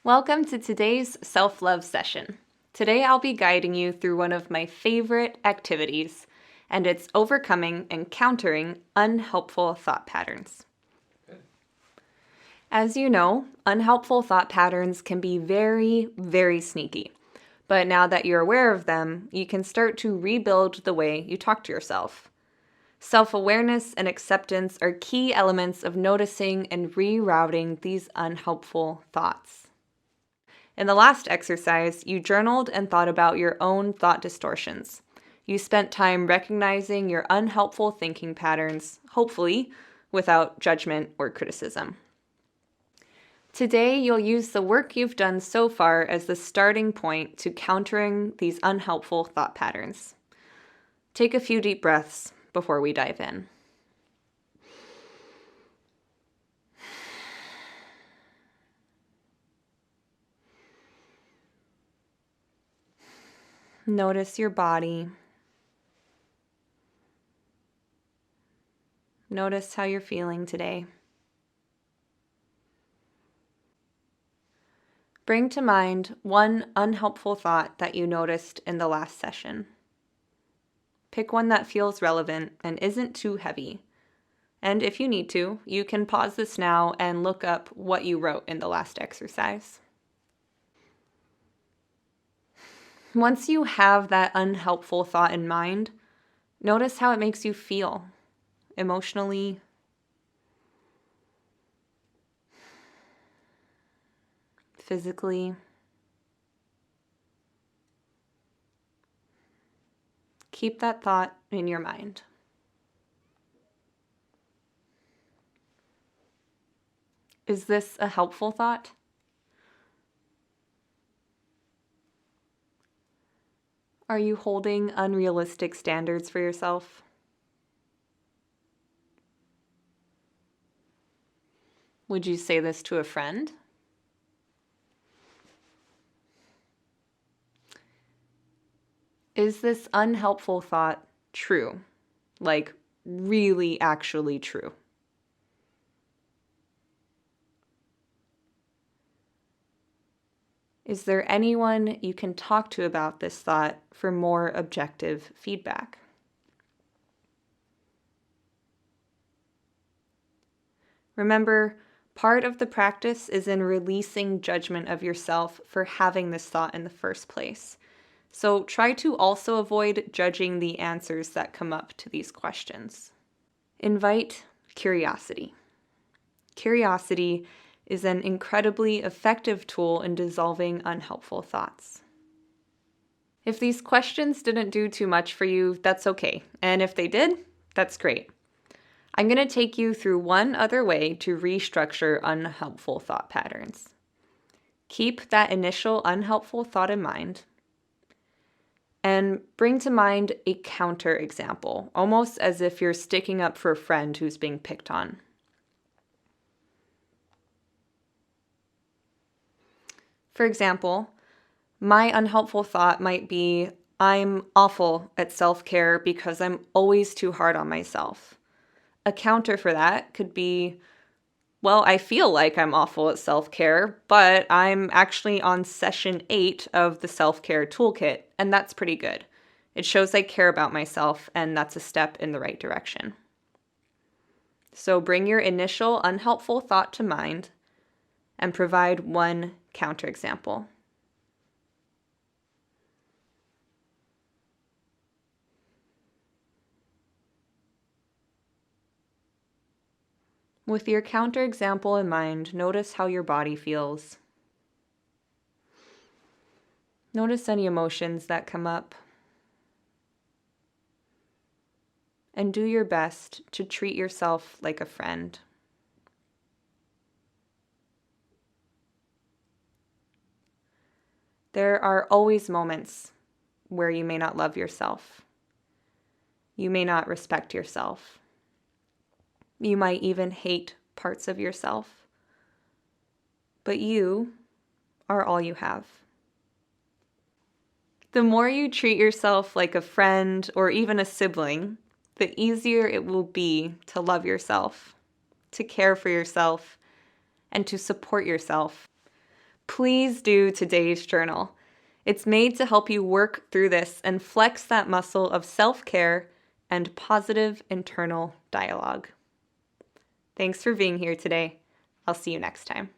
Welcome to today's self-love session. Today I'll be guiding you through one of my favorite activities, and it's overcoming and countering unhelpful thought patterns. As you know, unhelpful thought patterns can be very, very sneaky. But now that you're aware of them, you can start to rebuild the way you talk to yourself. Self-awareness and acceptance are key elements of noticing and rerouting these unhelpful thoughts. In the last exercise, you journaled and thought about your own thought distortions. You spent time recognizing your unhelpful thinking patterns, hopefully without judgment or criticism. Today, you'll use the work you've done so far as the starting point to countering these unhelpful thought patterns. Take a few deep breaths before we dive in. Notice your body. Notice how you're feeling today. Bring to mind one unhelpful thought that you noticed in the last session. Pick one that feels relevant and isn't too heavy. And if you need to, you can pause this now and look up what you wrote in the last exercise. Once you have that unhelpful thought in mind, notice how it makes you feel emotionally, physically. Keep that thought in your mind. Is this a helpful thought? Are you holding unrealistic standards for yourself? Would you say this to a friend? Is this unhelpful thought true? Like, really actually true? Is there anyone you can talk to about this thought for more objective feedback? Remember, part of the practice is in releasing judgment of yourself for having this thought in the first place. So try to also avoid judging the answers that come up to these questions. Invite curiosity. Curiosity is an incredibly effective tool in dissolving unhelpful thoughts. If these questions didn't do too much for you, that's okay. And if they did, that's great. I'm going to take you through one other way to restructure unhelpful thought patterns. Keep that initial unhelpful thought in mind and bring to mind a counter example, almost as if you're sticking up for a friend who's being picked on. For example, my unhelpful thought might be, I'm awful at self-care because I'm always too hard on myself. A counter for that could be, well, I feel like I'm awful at self-care, but I'm actually on session 8 of the self-care toolkit, and that's pretty good. It shows I care about myself, and that's a step in the right direction. So bring your initial unhelpful thought to mind and provide one counterexample. With your counterexample in mind, notice how your body feels. Notice any emotions that come up. And do your best to treat yourself like a friend. There are always moments where you may not love yourself. You may not respect yourself. You might even hate parts of yourself. But you are all you have. The more you treat yourself like a friend or even a sibling, the easier it will be to love yourself, to care for yourself, and to support yourself. please do today's journal. It's made to help you work through this and flex that muscle of self-care and positive internal dialogue. Thanks for being here today. I'll see you next time.